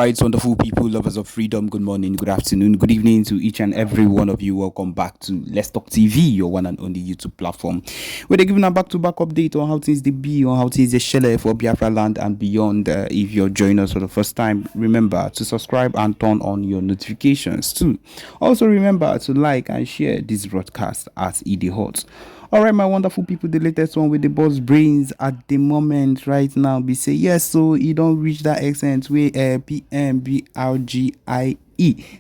Right, wonderful people, lovers of freedom. Good morning, good afternoon, good evening to each and every one of you. Welcome back to Let's Talk TV, your one and only YouTube platform, where they're giving a back-to-back update on how things they be, on how things they shell for Biafra land and beyond. If you're joining us for the first time, remember to subscribe and turn on your notifications too. Also, remember to like and share this broadcast as it is hot. All right, my wonderful people, the latest one with the boss brains at the moment right now be say yes, so you don't reach that extent where PMBRGIE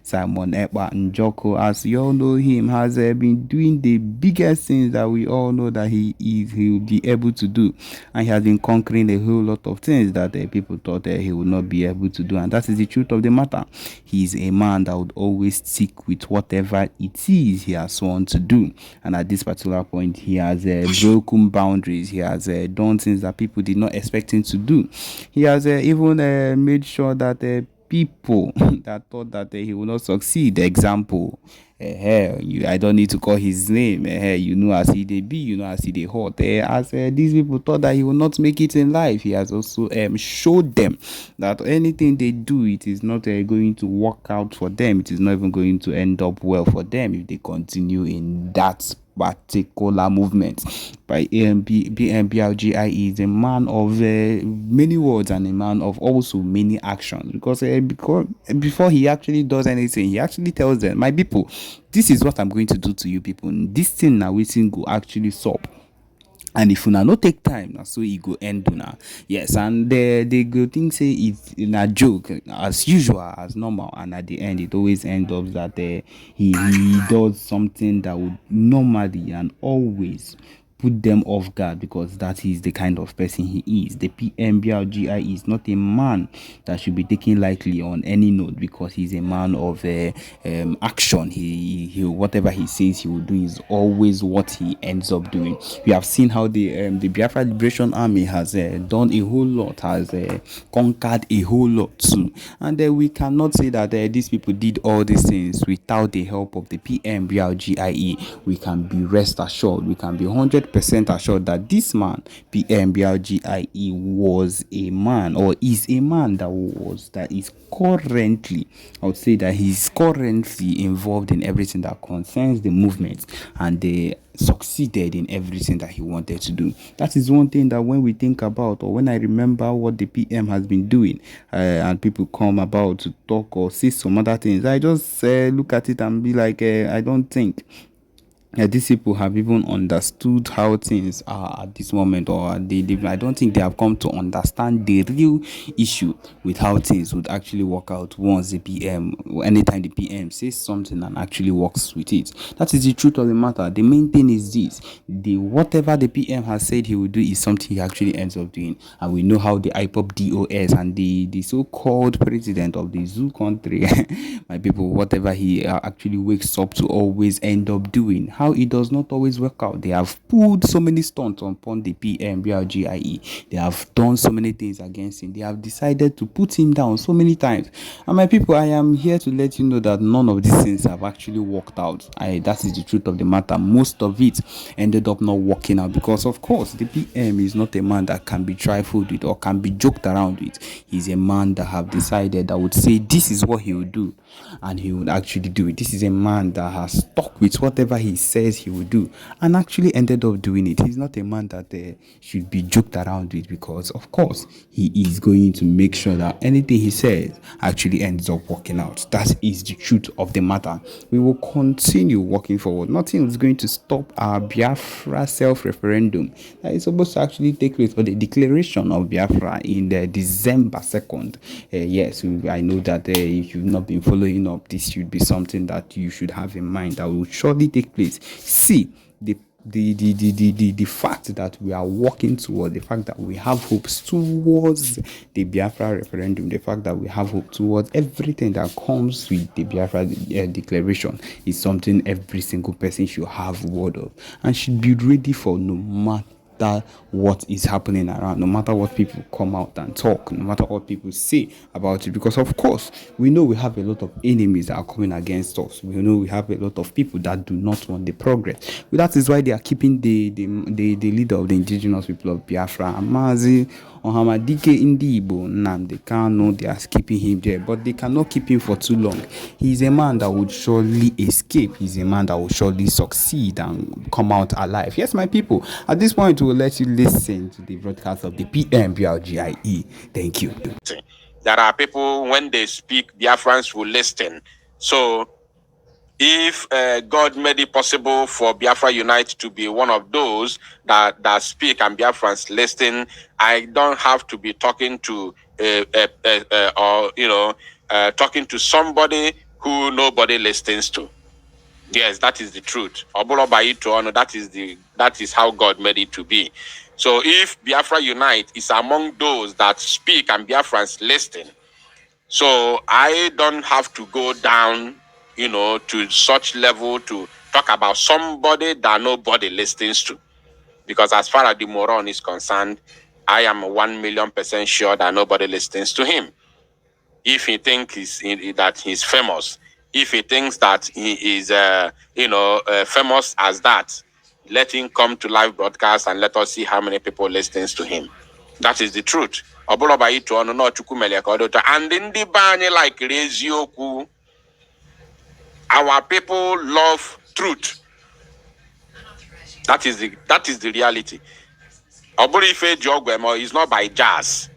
Simon Ekpa and Joko, as you all know him, has been doing the biggest things that we all know that he will be able to do, and he has been conquering a whole lot of things that people thought he would not be able to do, and that is the truth of the matter. He is a man that would always stick with whatever it is he has sworn to do, and at this particular point he has broken boundaries. He has done things that people did not expect him to do. He has even made sure that people that thought that he will not succeed, example, I don't need to call his name, you know as he they be, you know as he they hot, as these people thought that he will not make it in life, he has also showed them that anything they do, it is not going to work out for them. It is not even going to end up well for them if they continue in that particular movement. By BMBRGIE is a man of many words and a man of also many actions, because before he actually does anything, he actually tells them, my people, this is what I'm going to do to you people. This thing now we think go actually stop. And if una no take time, na so e go end una. Yes, and they go think say it's in a joke as usual, as normal, and at the end it always ends up that he does something that would normally and always put them off guard, because that is the kind of person he is. The PMBRGI is not a man that should be taken lightly on any note, because he's a man of action. He whatever he says he will do is always what he ends up doing. We have seen how the Biafra Liberation Army has done a whole lot, has conquered a whole lot too, and we cannot say that these people did all these things without the help of the PMBRGIE. We can be rest assured, we can be 100% assured that this man, PMBRGIE, was a man, or is a man that is currently, I would say that he's currently involved in everything that concerns the movement, and they succeeded in everything that he wanted to do. That is one thing that when we think about, or when I remember what the PM has been doing, and people come about to talk or say some other things, I just look at it and be like, I don't think these people have even understood how things are at this moment, or I don't think they have come to understand the real issue with how things would actually work out once the PM, anytime the PM says something and actually works with it. That is the truth of the matter. The main thing is this: whatever the PM has said he will do is something he actually ends up doing, and we know how the IPOP DOS and the so-called president of the zoo country, my people, whatever he actually wakes up to always end up doing. How it does not always work out. They have pulled so many stunts upon the PMBRGIE. They have done so many things against him. They have decided to put him down so many times. And my people, I am here to let you know that none of these things have actually worked out. That is the truth of the matter. Most of it ended up not working out, because of course the PM is not a man that can be trifled with or can be joked around with. He's a man that have decided, that would say this is what he would do, and he would actually do it. This is a man that has stuck with whatever he says he will do, and actually ended up doing it. He's not a man that should be joked around with, because of course he is going to make sure that anything he says actually ends up working out. That is the truth of the matter. We will continue working forward. Nothing is going to stop our Biafra self-referendum that is supposed to actually take place for the declaration of Biafra in December 2nd. Yes, I know that if you've not been following up, this should be something that you should have in mind, that will surely take place. See, the fact that we are working towards, the fact that we have hopes towards the Biafra referendum, the fact that we have hope towards everything that comes with the Biafra declaration, is something every single person should have word of, and should be ready for, no matter what is happening around, no matter what people come out and talk, no matter what people say about it. Because of course we know we have a lot of enemies that are coming against us. We know we have a lot of people that do not want the progress. But that is why they are keeping the leader of the indigenous people of Biafra, Amazi Ohamadike Indibo Nnamdi Kanu, they are keeping him there, but they cannot keep him for too long. He's a man that would surely escape. He's a man that will surely succeed and come out alive. Yes, my people, at this point, we'll let you listen to the broadcast of the PMBLGIE. Thank you. There are people, when they speak, Biafrans will listen. So, if God made it possible for Biafra Unite to be one of those that speak and Biafrans listen, I don't have to be talking to talking to somebody who nobody listens to. Yes, that is the truth. That is how God made it to be. So if Biafra Unite is among those that speak and Biafrans listen, so I don't have to go down, to such level to talk about somebody that nobody listens to. Because as far as the moron is concerned, I am 1,000,000% sure that nobody listens to him. If he thinks that he's famous, if he thinks that he is, famous as that, let him come to live broadcast and let us see how many people listens to him. That is the truth. And in the bani like Rezioku, our people love truth. That is the reality. Oburife Jogwemo is not by jazz.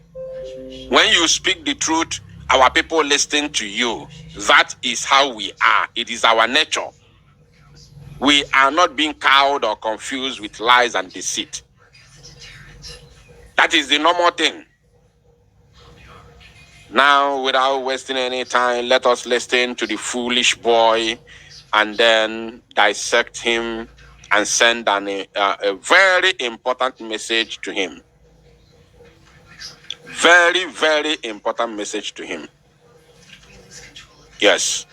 When you speak the truth, our people listen to you. That is how we are. It is our nature. We are not being cowed or confused with lies and deceit. That is the normal thing. Now, without wasting any time, let us listen to the foolish boy and then dissect him and send a very important message to him. Very, very important message to him. Yes.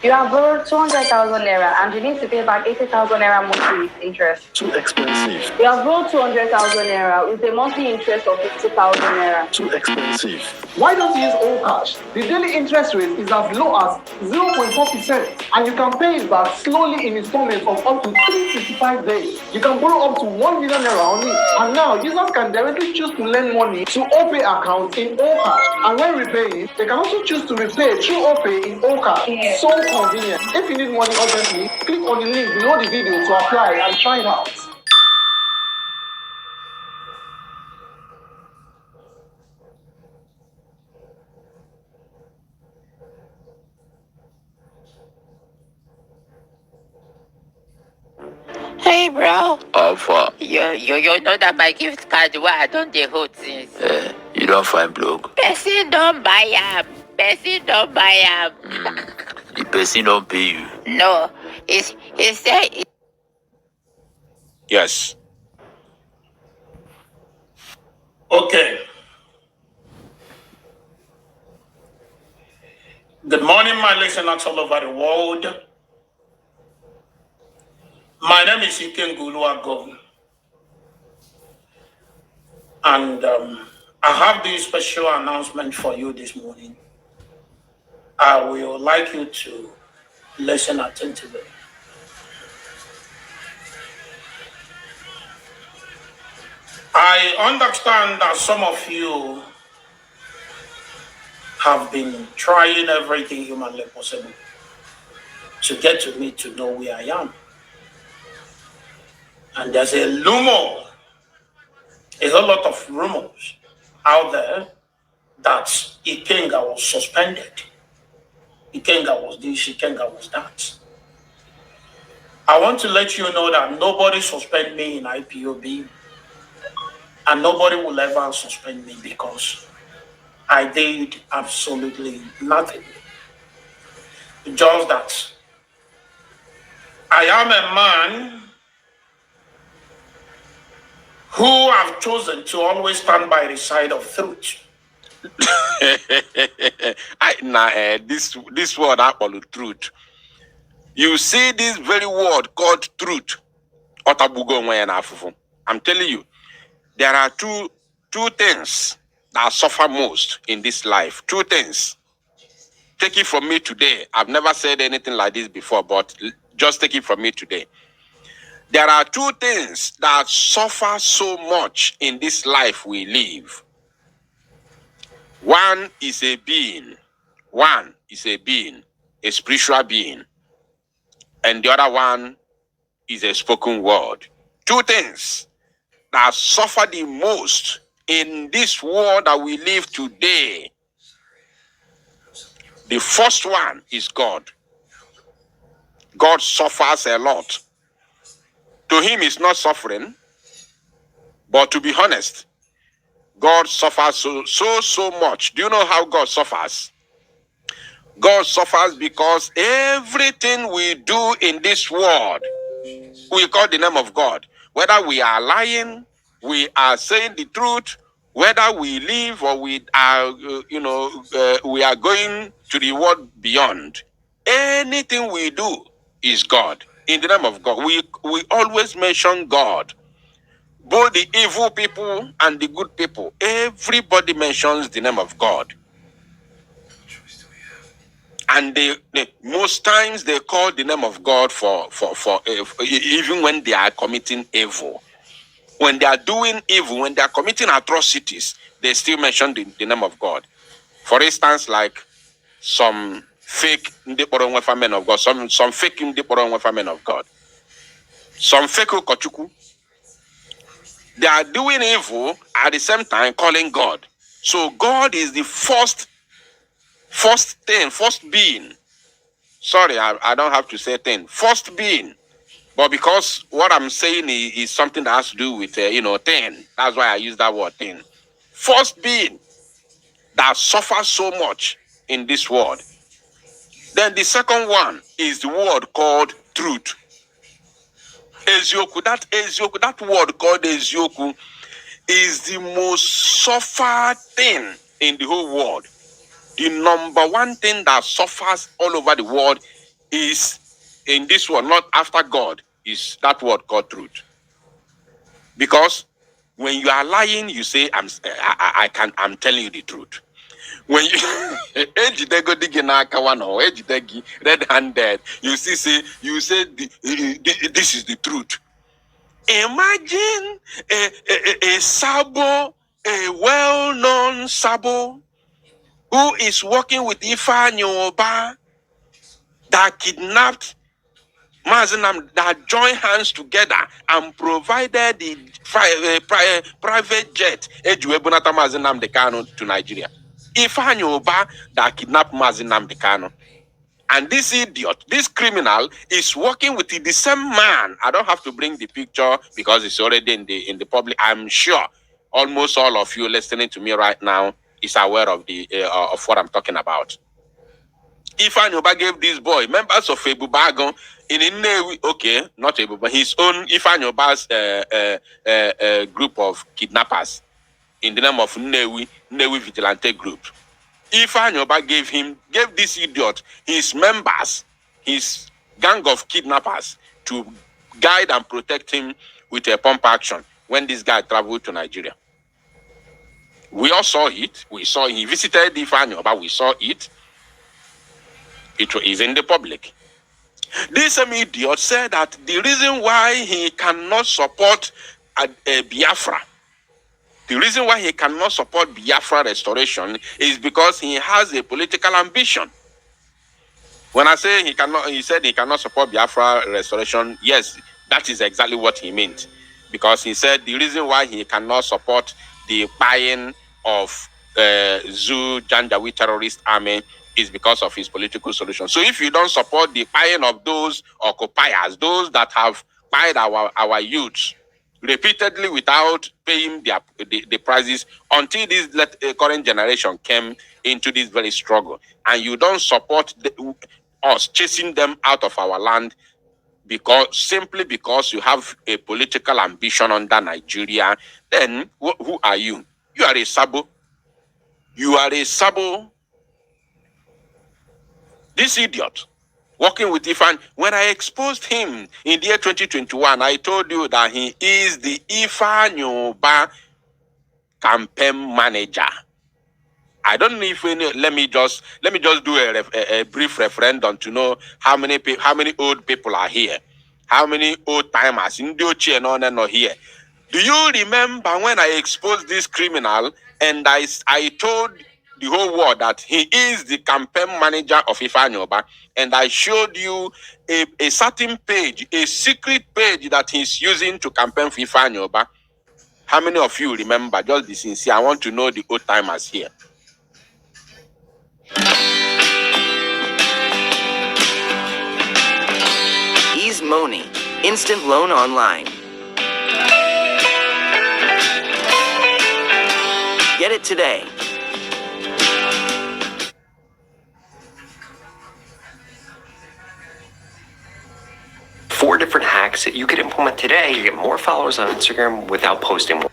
You have borrowed 200,000 naira and you need to pay back 80,000 naira monthly with interest. Too expensive. You have borrowed 200,000 naira with a monthly interest of 50,000 naira. Too expensive. Why don't you use all cash? The daily interest rate is as low as 0.4% and you can pay it back slowly in installments of up to 365 days. You can borrow up to 1 million naira only. And now users can directly choose to lend money to OPay account in all cash. And when repaying, they can also choose to repay through OPay in all cash. So convenient. If you need money urgently, click on the link below the video to apply and try it out. Hey, bro. Alpha. You know that my gift card, why I don't they hold things? You don't find bloke. Person don't buy am. Person don't buy am. The person don't pay you. No, he said. Yes. Okay. Good morning, my listeners all over the world. My name is Iken Guluago. And I have this special announcement for you this morning. I will like you to listen attentively. I understand that some of you have been trying everything humanly possible to get to me to know where I am. And there's a rumor, a whole lot of rumors out there that Ikenga was suspended. Ikenga was this, Ikenga was that. I want to let you know that nobody suspended me in IPOB, and nobody will ever suspend me because I did absolutely nothing. Just that I am a man who have chosen to always stand by the side of truth. This word I call truth. You see this very word called truth. I'm telling you, there are two things that suffer most in this life. Two things. Take it from me today. I've never said anything like this before, but just take it from me today. There are two things that suffer so much in this life we live. One is a being. One is a being, a spiritual being. And the other one is a spoken word. Two things that suffer the most in this world that we live today. The first one is God. God suffers a lot. To him, it's not suffering, but to be honest, God suffers so much. Do you know how God suffers? God suffers because everything we do in this world, we call the name of God. Whether we are lying, we are saying the truth, whether we live or we are, we are going to the world beyond. Anything we do is God. In the name of God, we always mention God. Both the evil people and the good people, everybody mentions the name of God. And they most times they call the name of God for even when they are committing evil. When they are doing evil, when they are committing atrocities, they still mention the name of God. For instance, like some fake Ndiporonwefa men of God, some fake Ndiporonwefa men of God, some fake Okochuku. They are doing evil at the same time calling God. So God is the first being. Sorry, I don't have to say thing. First being. But because what I'm saying is something that has to do with, thing. That's why I use that word, thing. First being that suffers so much in this world. Then the second one is the word called truth. Ezioku, that word called Ezioku is the most suffered thing in the whole world. The number one thing that suffers all over the world is in this world, not after God, is that word called truth. Because when you are lying, you say, I'm telling you the truth. When you red-handed, you say this is the truth. Imagine a sabo, a well-known sabo, who is working with Ifeanyi Oba, that kidnapped Mazinam, that joined hands together and provided the private jet Ejuebunata Mazinam Dekano to Nigeria. Ifeanyi Oba that kidnapped Mazinam Dekano. And this idiot, this criminal, is working with the same man. I don't have to bring the picture because it's already in the public. I'm sure almost all of you listening to me right now is aware of of what I'm talking about. Ifeanyi Oba gave this boy members of Ebubagon in Nnewi, okay, not Ebubagon, his own Ifeanyi Oba's group of kidnappers in the name of Nnewi Vigilante Group. Ifeanyi Oba gave this idiot his members, his gang of kidnappers, to guide and protect him with a pump action when this guy traveled to Nigeria. We all saw it. He visited Ifeanyi Oba. We saw it. It is in the public. This same idiot said that the reason why he cannot support Biafra, the reason why he cannot support Biafra restoration is because he has a political ambition. When I say he said he cannot support Biafra restoration, yes, that is exactly what he meant. Because he said the reason why he cannot support the buying of Zoo Janjaweed terrorist army is because of his political solution. So if you don't support the buying of those occupiers, those that have buyed our youths repeatedly without paying the prices until this current generation came into this very struggle, and you don't support us chasing them out of our land simply because you have a political ambition under Nigeria, then who are you? You are a sabo. You are a sabo. This idiot working with Ifeanyi. When I exposed him in the year 2021, I told you that he is the Ifeanyi Oba campaign manager. I don't know if let me just do a brief referendum to know how many old people are here. how many old timers in Diochi and no here. Do you remember when I exposed this criminal and I told the whole world that he is the campaign manager of Ifanyoba, and I showed you a certain page, a secret page that he's using to campaign for Ifanyoba? How many of you remember? Just be sincere. I want to know the old timers here. Ease Money, instant loan online. Get it today. Four different hacks that you could implement today to get more followers on Instagram without posting more.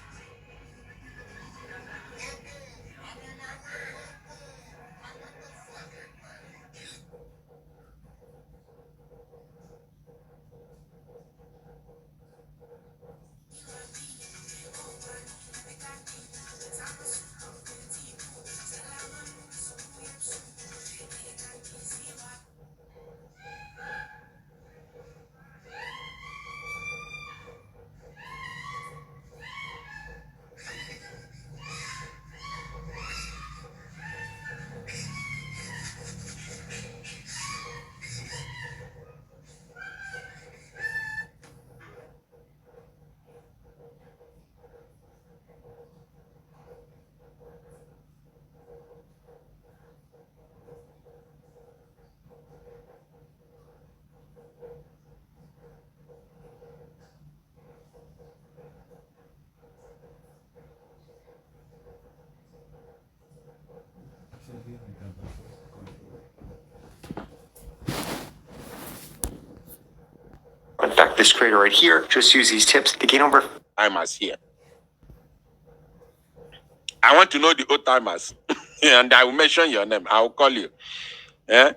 In fact, this creator right here just use these tips to gain over. Timers here. I want to know the old timers. And I will mention your name. I will call you. Yeah?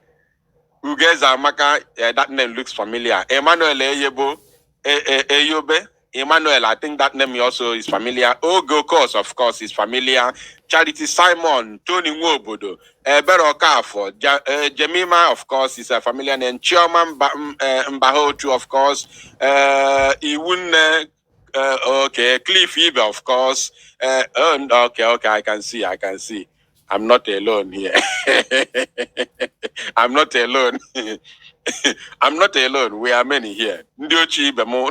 Ugeza Amaka, that name looks familiar. Emmanuel Eyebo, Eyobe. Emmanuel, I think that name also is familiar. Ogo of course, is familiar. Charity Simon, Tony Nwobodo, Bero Kafo, Jemima, of course, is a familiar name. Chioma Mbahotu, of course. Iwune, okay. Cliff Ibe, of course. Okay, I can see. I'm not alone here. I'm not alone. I'm not alone. We are many here. Ndiochi Bemo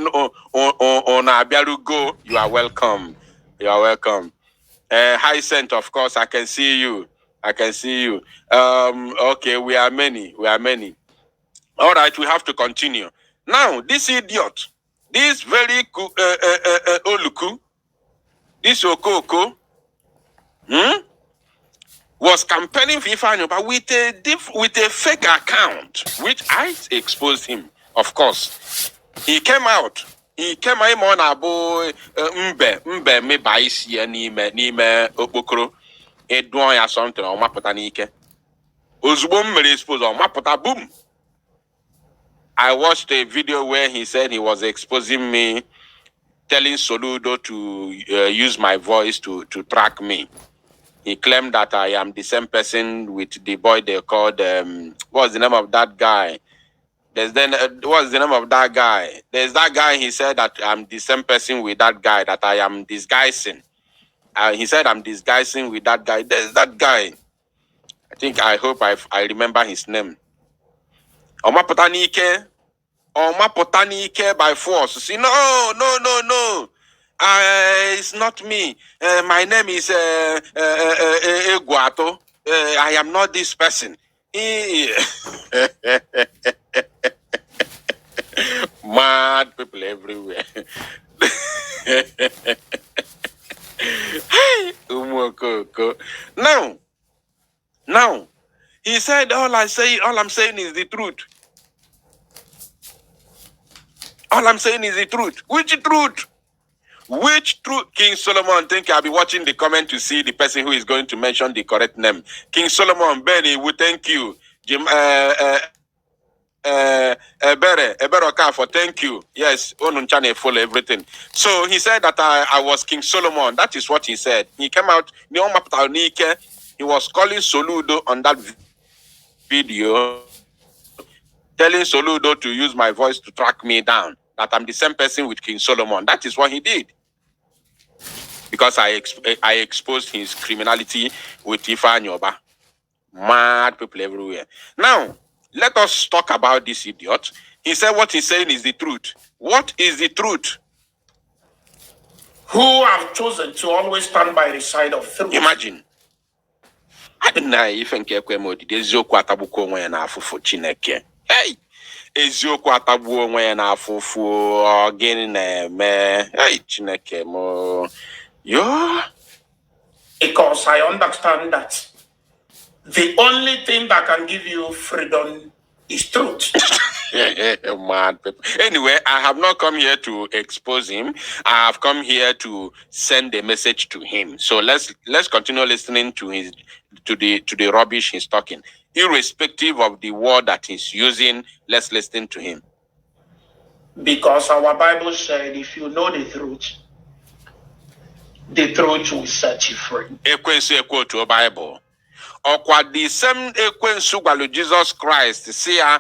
on Abiarugo, you are welcome. You are welcome. Hyacinth, of course, I can see you. Okay, we are many. All right, we have to continue. Now, this idiot, this very Oluku, this Okoko, was campaigning for Ifanyoba with a fake account, which I exposed him. Of course, he came out on abo mbe me baisi n'ime okpokoro edon ya something o mapụta n'ike ozugbo mmere expose o mapụta boom. I watched a video where he said he was exposing me, telling Soludo to use my voice to track me. He claimed that I am the same person with the boy they called, what's the name of that guy? What's the name of that guy? There's that guy, he said that I'm the same person with that guy, that I am disguising. He said I'm disguising with that guy. There's that guy. I hope I remember his name. Oma Potanike by force. See, no. It's not me. My name is Eguato. I am not this person. Mad people everywhere. Now, he said all I'm saying is the truth. All I'm saying is the truth. Which truth? King Solomon? Think I'll be watching the comment to see the person who is going to mention the correct name. King Solomon, Benny, we thank you. Jim, Ebere for thank you. Yes, Onunchane follow everything. So he said that I was King Solomon. That is what he said. He came out, he was calling Soludo on that video. telling Soludo to use my voice to track me down, that I'm the same person with King Solomon. That is what he did. Because I exposed his criminality with Ifa Nyoba. Mad people everywhere. Now, let us talk about this idiot. He said what he's saying is the truth. What is the truth? Who have chosen to always stand by the side of truth. Imagine. I didn't know if nkekwe modi eziokwu atabuko onwe ya na afufu Chineke. Hey! Eziokwu atagbuo onwe ya na afufu gịnị na-eme. Hey, Chineke mo. Yo. Because I understand that the only thing that can give you freedom is truth. Mad people. Anyway, I have not come here to expose him. I have come here to send a message to him. So let's continue listening to the rubbish he's talking. Irrespective of the word that he's using, let's listen to him. Because our Bible said, if you know the truth will set you free. Ekwensu ekwo to Bible. Okwa the same ekwensu gwalu Jesus Christ see ya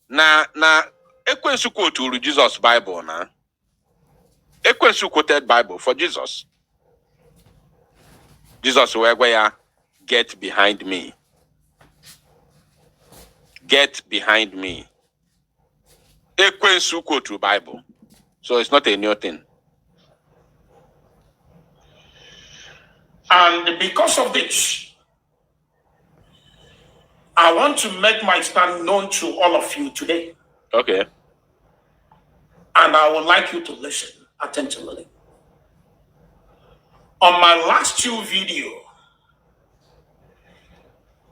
na ekwensu quote Jesus Bible na. Ekwensu quoted Bible for Jesus. Jesus where get behind me. Get behind me. Ekwensu quote to Bible. So it's not a new thing. And because of this, I want to make my stand known to all of you today. Okay. And I would like you to listen attentively. On my last two videos,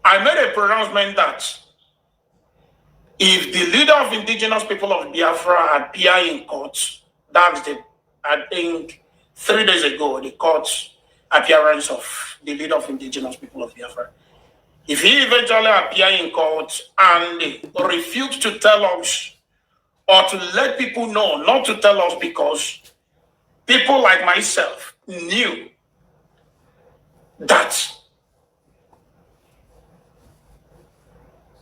I made a pronouncement that if the leader of indigenous people of Biafra appear in court, that's I think 3 days ago, the court appearance of the leader of indigenous people of Biafra. If he eventually appear in court and refuse to tell us or to let people know, not to tell us because people like myself knew that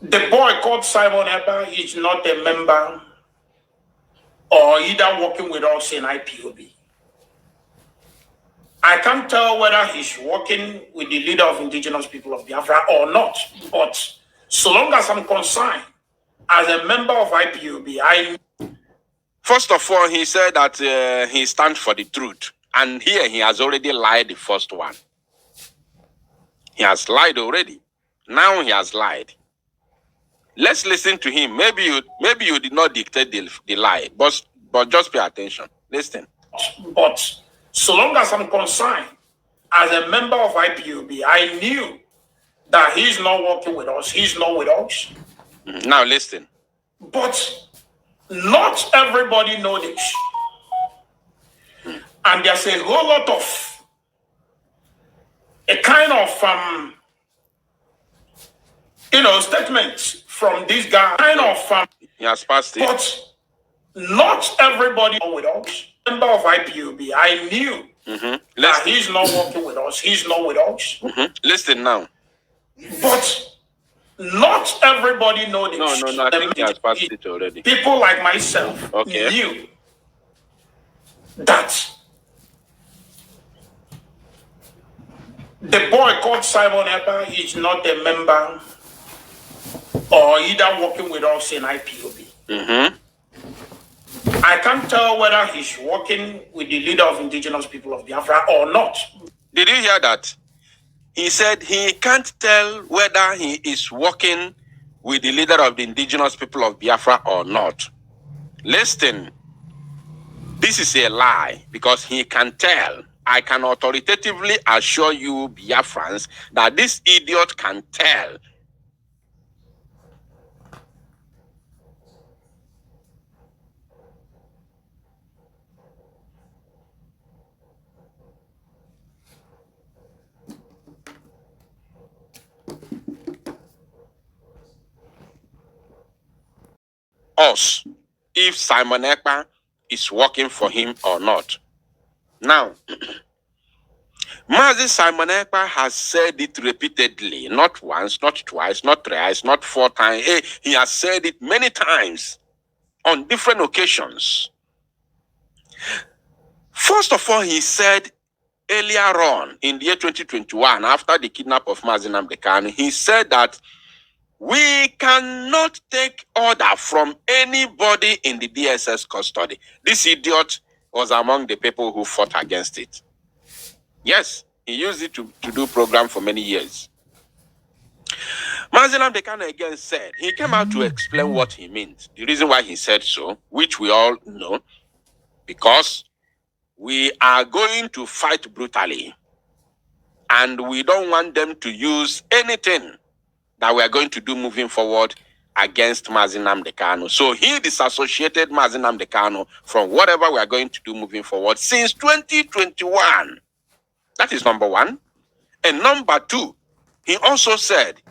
the boy called Simon Ekpa is not a member or either working with us in IPOB. I can't tell whether he's working with the leader of indigenous people of Biafra or not. But so long as I'm concerned, as a member of IPOB, First of all, he said that he stands for the truth. And here he has already lied the first one. He has lied already. Now he has lied. Let's listen to him. Maybe you did not dictate the lie, but just pay attention. Listen. But so long as I'm concerned, as a member of IPOB, I knew that he's not working with us. He's not with us. Now listen. But not everybody knows this. And there's a whole lot of a kind of statements from this guy. He has passed it. But not everybody knows with us. Member of IPOB, I knew that he's not working with us. He's not with us. Listen now. But not everybody knows this. No. I think he has passed it already. People like myself knew that the boy called Simon Ekpa is not a member or either working with us in IPOB. I can't tell whether he's working with the leader of indigenous people of Biafra or not. Did you hear that? He said he can't tell whether he is working with the leader of the indigenous people of Biafra or not. Listen, this is a lie because he can tell. I can authoritatively assure you, Biafrans, that this idiot can tell. Us, if Simon Ekpa is working for him or not. Now, Mazi Simon Ekpa has said it repeatedly, not once, not twice, not thrice, not 4 times. He has said it many times on different occasions. First of all, he said earlier on in the year 2021, after the kidnap of Mazi Nnamdi Kanu, he said that we cannot take order from anybody in the DSS custody. This idiot was among the people who fought against it. Yes, he used it to do program for many years. Mazi Nnamdi Kanu again said, he came out to explain what he meant. The reason why he said so, which we all know, because we are going to fight brutally, and we don't want them to use anything that we are going to do moving forward against Mazi Nnamdi Kanu. So he disassociated Mazi Nnamdi Kanu from whatever we are going to do moving forward since 2021. That is number one. And number two, he also said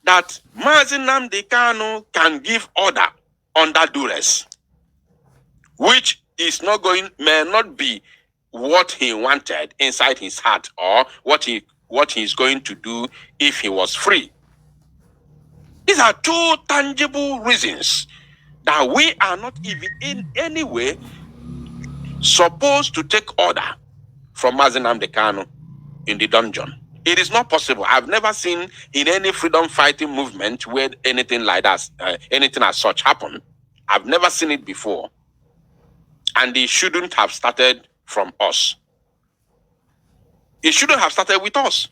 that Mazi Nnamdi Kanu can give order under duress, which is not going, may not be what he wanted inside his heart, or what he's going to do if he was free. These are two tangible reasons that we are not even in any way supposed to take order from Mazi Nnamdi Kanu in the dungeon. It is not possible. I've never seen in any freedom fighting movement where anything like that, anything as such happened. I've never seen it before. And it shouldn't have started from us. It shouldn't have started with us.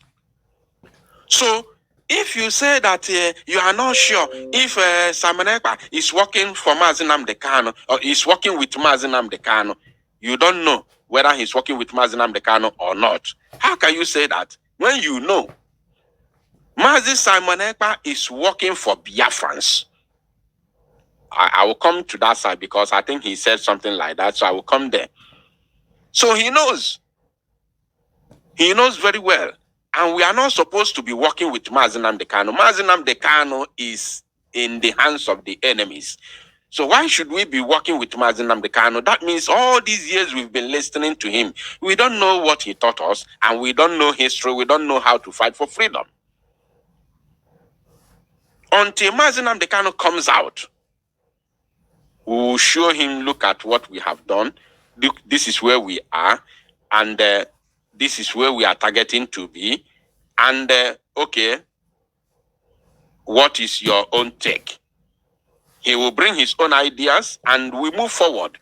So, if you say that you are not sure if Simon Ekpa is working for Mazi Nnamdi Kanu or is working with Mazi Nnamdi Kanu, you don't know whether he's working with Mazi Nnamdi Kanu or not. How can you say that when you know Mazi Simon Ekpa is working for Biafrans? I will come to that side because I think he said something like that, so I will come there. So he knows. He knows very well. And we are not supposed to be working with Mazi Nnamdi Kanu. Mazi Nnamdi Kanu is in the hands of the enemies. So why should we be working with Mazi Nnamdi Kanu? That means all these years we've been listening to him. We don't know what he taught us, and we don't know history. We don't know how to fight for freedom. Until Mazi Nnamdi Kanu comes out, we will show him, look at what we have done. Look, this is where we are, and this is where we are targeting to be. And okay, what is your own take? He will bring his own ideas and we move forward.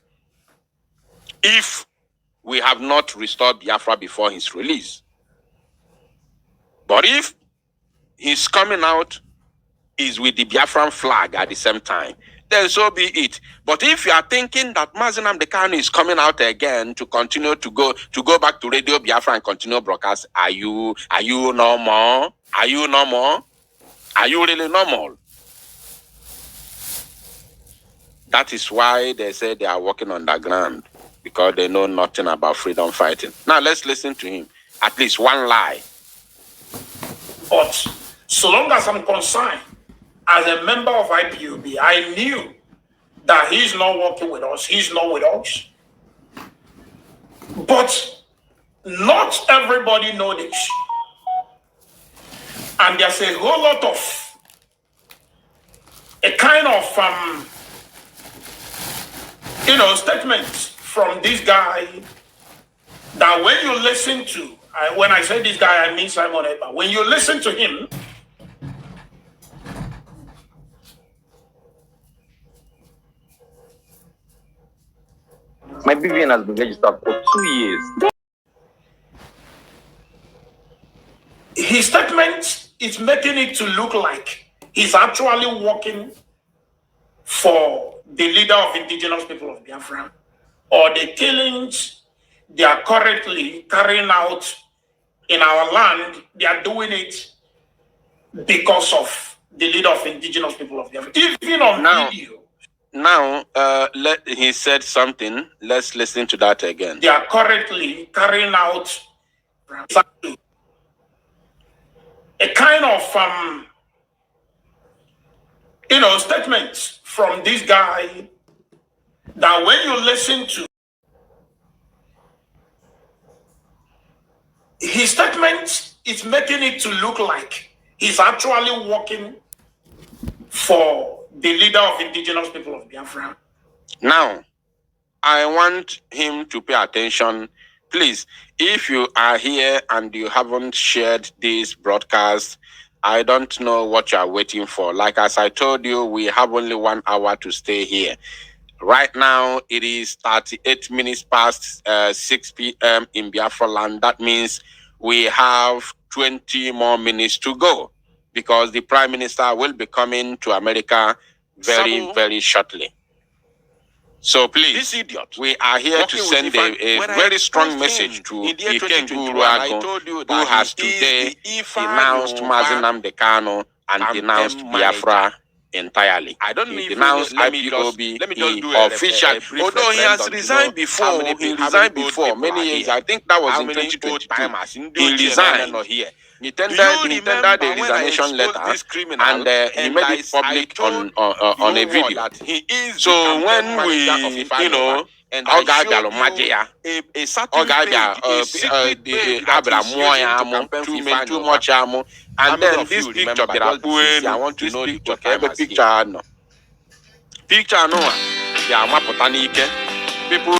If we have not restored Biafra before his release. But if he's coming out is with the Biafran flag at the same time, then so be it. But if you are thinking that Mazi Nnamdi Kanu is coming out again to continue to go back to Radio Biafra and continue broadcast, are you normal? Are you normal? Are you really normal? That is why they say they are working underground, because they know nothing about freedom fighting. Now let's listen to him. At least one lie. But so long as I'm concerned, as a member of IPOB, I knew that he's not working with us. He's not with us. But not everybody knows this. And there's a whole lot of a kind of statements from this guy that when you listen to, when I say this guy, I mean Simon Ekpa. When you listen to him, my BVN has been registered for 2 years. His statement is making it to look like he's actually working for the leader of indigenous people of Biafra, or the killings they are currently carrying out in our land. They are doing it because of the leader of indigenous people of Biafra. Even on video. Now, he said something. Let's listen to that again. They are currently carrying out a kind of statements from this guy that when you listen to, his statement is making it to look like he's actually working for the leader of indigenous people of Biafra. Now, I want him to pay attention. Please, if you are here and you haven't shared this broadcast, I don't know what you are waiting for. Like as I told you, we have only 1 hour to stay here. Right now, it is 38 minutes past 6 p.m. in Biafra land. That means we have 20 more minutes to go because the Prime Minister will be coming to America very shortly. So please, this idiot, we are here to send a very strong message to Iken Guruago, who has today denounced Mazinam Dekano and denounced Biafra entirely. I don't know if denounced IPOB. Let me just do official. Although he has resigned before, many years. I think that was in 2022. He resigned. He tendered a resignation letter and he made it public on a video. So when we, you know, Ogabia Magia, too much ammo, and then this picture, picture no, yeah, people.